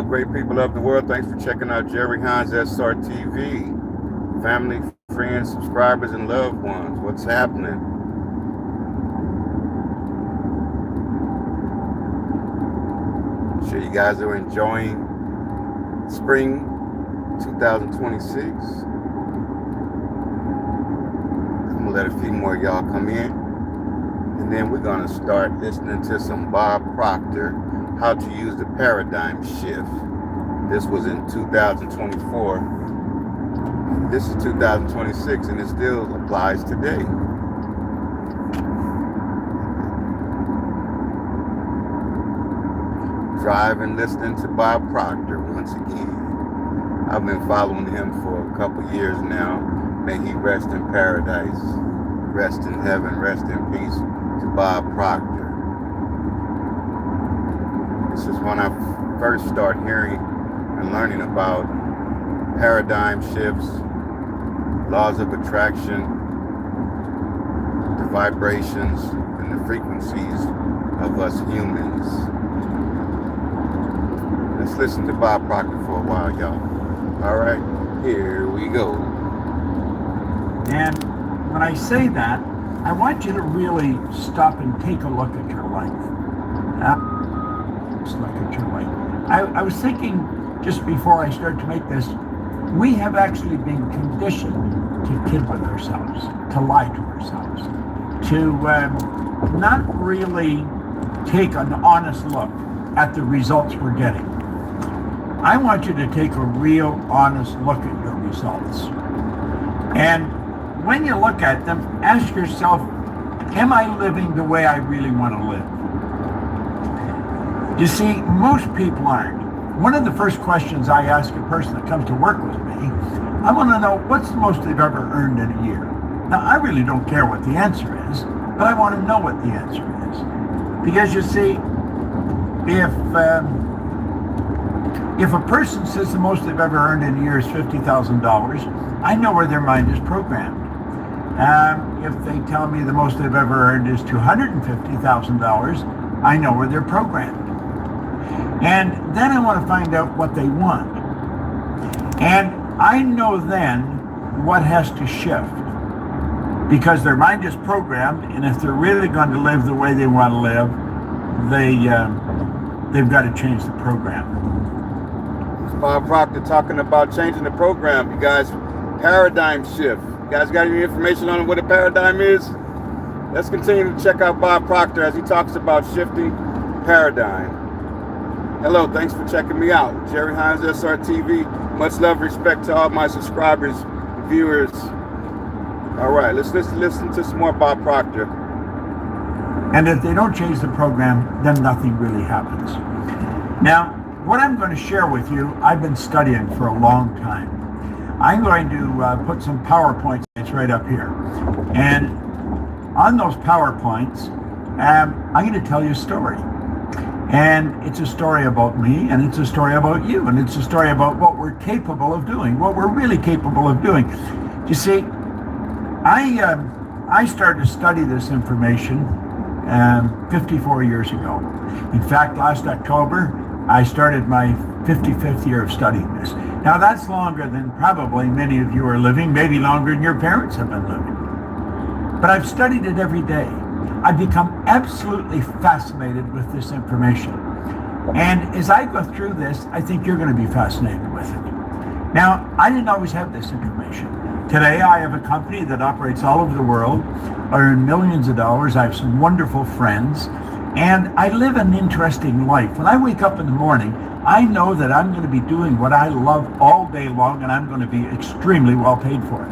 great people of the world. Thanks for checking out Lee Hines TV. Family, friends, subscribers, and loved ones. What's happening? Sure you guys are enjoying spring 2026. I'm gonna let a few more of y'all come in, and then we're gonna start listening to some Bob Proctor, How to Use the Paradigm Shift. This was in 2024. This is 2026, and it still applies today. Driving, listening to Bob Proctor once again. I've been following him for a couple years now. May he rest in paradise, rest in heaven, rest in peace to Bob Proctor. This is when I first started hearing and learning about paradigm shifts, laws of attraction, the vibrations and the frequencies of us humans. Let's listen to Bob Proctor for a while, y'all. All right, here we go. And when I say that, I want you to really stop and take a look at your life. Just look at your life. I was thinking just before I started to make this, we have actually been conditioned to kid with ourselves, to lie to ourselves, to not really take an honest look at the results we're getting. I want you to take a real honest look at your results. And when you look at them, ask yourself, am I living the way I really want to live? You see, most people aren't. One of the first questions I ask a person that comes to work with me, I want to know what's the most they've ever earned in a year. Now, I really don't care what the answer is, but I want to know what the answer is. Because you see, if a person says the most they've ever earned in a year is $50,000, I know where their mind is programmed. If they tell me the most they've ever earned is $250,000, I know where they're programmed. And then I want to find out what they want. And I know then what has to shift. Because their mind is programmed, and if they're really going to live the way they want to live, they've got to change the program. Bob Proctor talking about changing the program, you guys. Paradigm shift. You guys got any information on what a paradigm is? Let's continue to check out Bob Proctor as he talks about shifting paradigm. Hello, thanks for checking me out. Lee Hines TV. Much love, respect to all my subscribers, viewers. All right, let's listen to some more Bob Proctor. And if they don't change the program, then nothing really happens. Now, what I'm going to share with you, I've been studying for a long time. I'm going to put some PowerPoints right up here. And on those PowerPoints, I'm going to tell you a story. And it's a story about me, and it's a story about you, and it's a story about what we're capable of doing, what we're really capable of doing. You see, I started to study this information 54 years ago. In fact, last October, I started my 55th year of studying this. Now that's longer than probably many of you are living, maybe longer than your parents have been living. But I've studied it every day. I've become absolutely fascinated with this information. And as I go through this, I think you're going to be fascinated with it. Now, I didn't always have this information. Today, I have a company that operates all over the world. I earn millions of dollars. I have some wonderful friends. And I live an interesting life. When I wake up in the morning, I know that I'm going to be doing what I love all day long, and I'm going to be extremely well paid for it.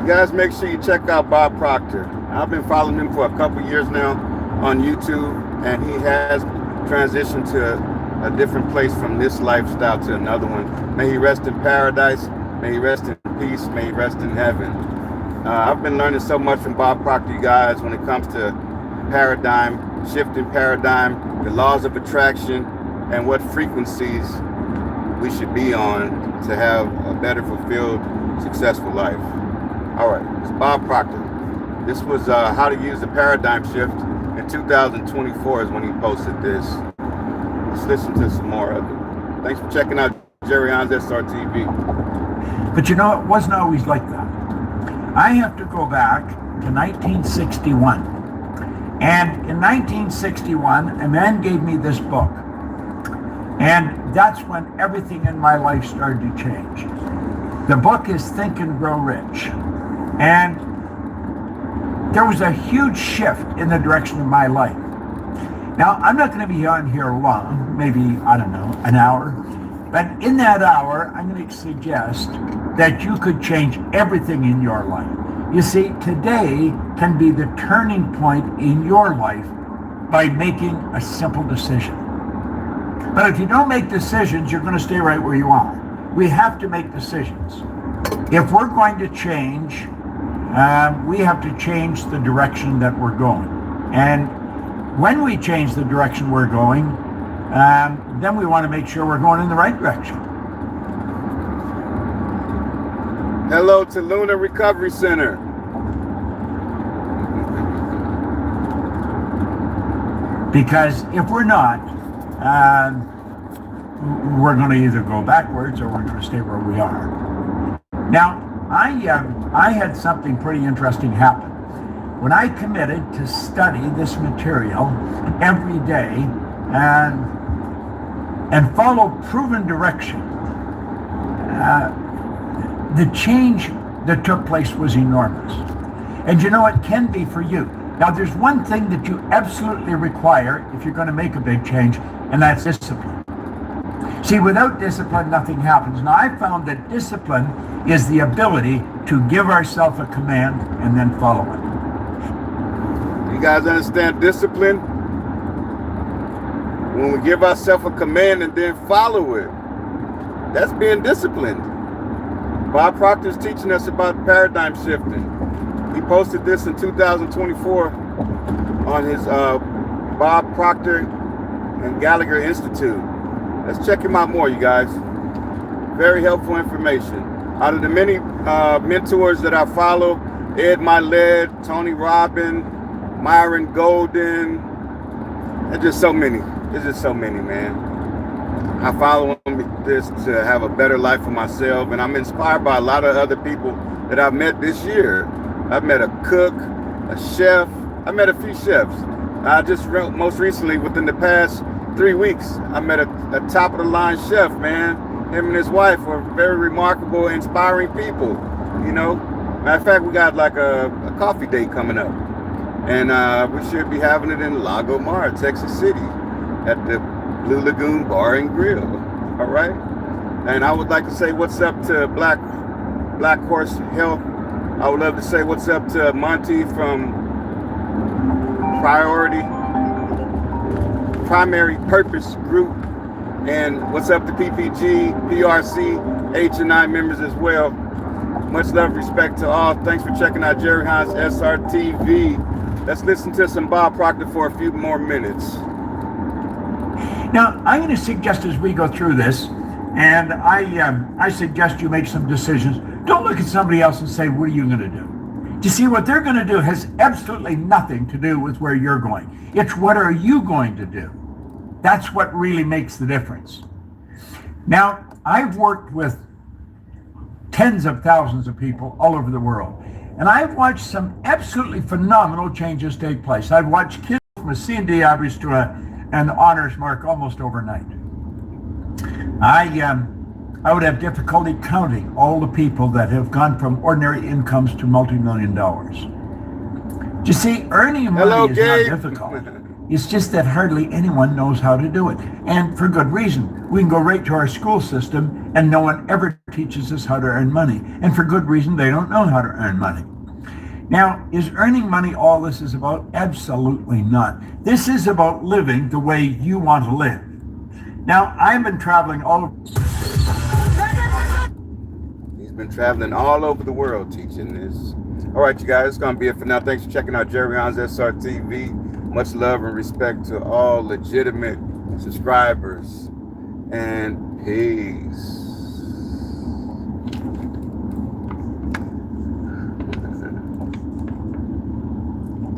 You guys, make sure you check out Bob Proctor. I've been following him for a couple years now on YouTube, and he has transitioned to a different place from this lifestyle to another one. May he rest in paradise. May he rest in peace. May he rest in heaven. I've been learning so much from Bob Proctor, you guys, when it comes to paradigm, shifting paradigm, the laws of attraction, and what frequencies we should be on to have a better fulfilled, successful life. All right, it's Bob Proctor. This was how to use the paradigm shift in 2024 is when he posted this. Let's listen to some more of it. Thanks for checking out Jerry Hines SRTV. But you know, it wasn't always like that. I have to go back to 1961. And in 1961, a man gave me this book. And that's when everything in my life started to change. The book is Think and Grow Rich. And there was a huge shift in the direction of my life. Now, I'm not going to be on here long, maybe, I don't know, an hour. But in that hour, I'm going to suggest that you could change everything in your life. You see, today can be the turning point in your life by making a simple decision. But if you don't make decisions, you're going to stay right where you are. We have to make decisions. If we're going to change, we have to change the direction that we're going. And when we change the direction we're going, then we want to make sure we're going in the right direction. Hello to Luna Recovery Center. Because if we're not, we're going to either go backwards or we're going to stay where we are. Now, I had something pretty interesting happen. When I committed to study this material every day and follow proven direction, the change that took place was enormous. And you know, it can be for you. Now, there's one thing that you absolutely require if you're going to make a big change, and that's discipline. See, without discipline, nothing happens. Now, I found that discipline is the ability to give ourselves a command and then follow it. You guys understand discipline? When we give ourselves a command and then follow it, that's being disciplined. Bob Proctor is teaching us about paradigm shifting. He posted this in 2024 on his Bob Proctor and Gallagher Institute. Let's check him out more, you guys. Very helpful information. Out of the many mentors that I follow, Ed Milet, Tony Robbins, Myron Golden, there's just so many. There's just so many, man. I follow this to have a better life for myself, and I'm inspired by a lot of other people that I've met this year. I've met a cook, a chef. I met a few chefs. I just most recently, within the past 3 weeks, I met a top of the line chef, man. Him and his wife are very remarkable, inspiring people, you know. Matter of fact, we got like a coffee date coming up. And we should be having it in Lago Mar, Texas City, at the Blue Lagoon Bar and Grill. All right. And I would like to say what's up to Black Horse Health. I would love to say what's up to Monty from Primary Purpose Group. And what's up to PPG, PRC, H&I members as well. Much love, respect to all. Thanks for checking out Jerry Hines SRTV. Let's listen to some Bob Proctor for a few more minutes. Now, I'm going to suggest as we go through this, and I suggest you make some decisions. Don't look at somebody else and say, what are you going to do? You see, what they're going to do has absolutely nothing to do with where you're going. It's what are you going to do? That's what really makes the difference. Now, I've worked with tens of thousands of people all over the world, and I've watched some absolutely phenomenal changes take place. I've watched kids from a C&D average to an honors mark almost overnight. I would have difficulty counting all the people that have gone from ordinary incomes to multi-million dollars. You see, earning money is not difficult. It's just that hardly anyone knows how to do it. And for good reason. We can go right to our school system and no one ever teaches us how to earn money. And for good reason, they don't know how to earn money. Now, is earning money all this is about? Absolutely not. This is about living the way you want to live. Now, I've been traveling all over. He's been traveling all over the world teaching this. All right, you guys, it's going to be it for now. Thanks for checking out Jerry Hines SRTV. Much love and respect to all legitimate subscribers. And peace.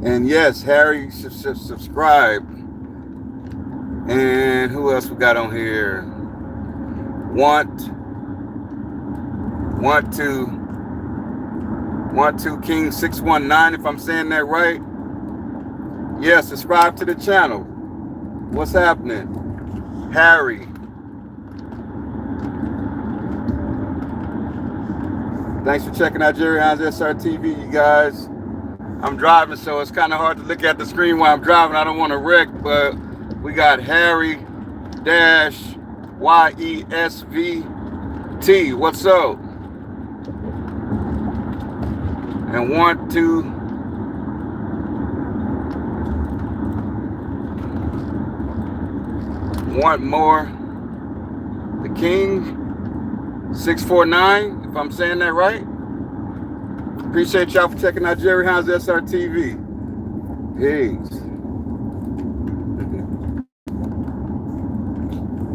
And yes, Harry, subscribe. And who else we got on here? Want to King 619, if I'm saying that right. Yeah, subscribe to the channel. What's happening? Harry. Thanks for checking out Jerry Hines SRTV, you guys. I'm driving, so it's kind of hard to look at the screen while I'm driving. I don't want to wreck, but we got Harry YESVT. What's up? And want more. The King 649, if I'm saying that right. Appreciate y'all for checking out Jerry Hines SRTV. Peace.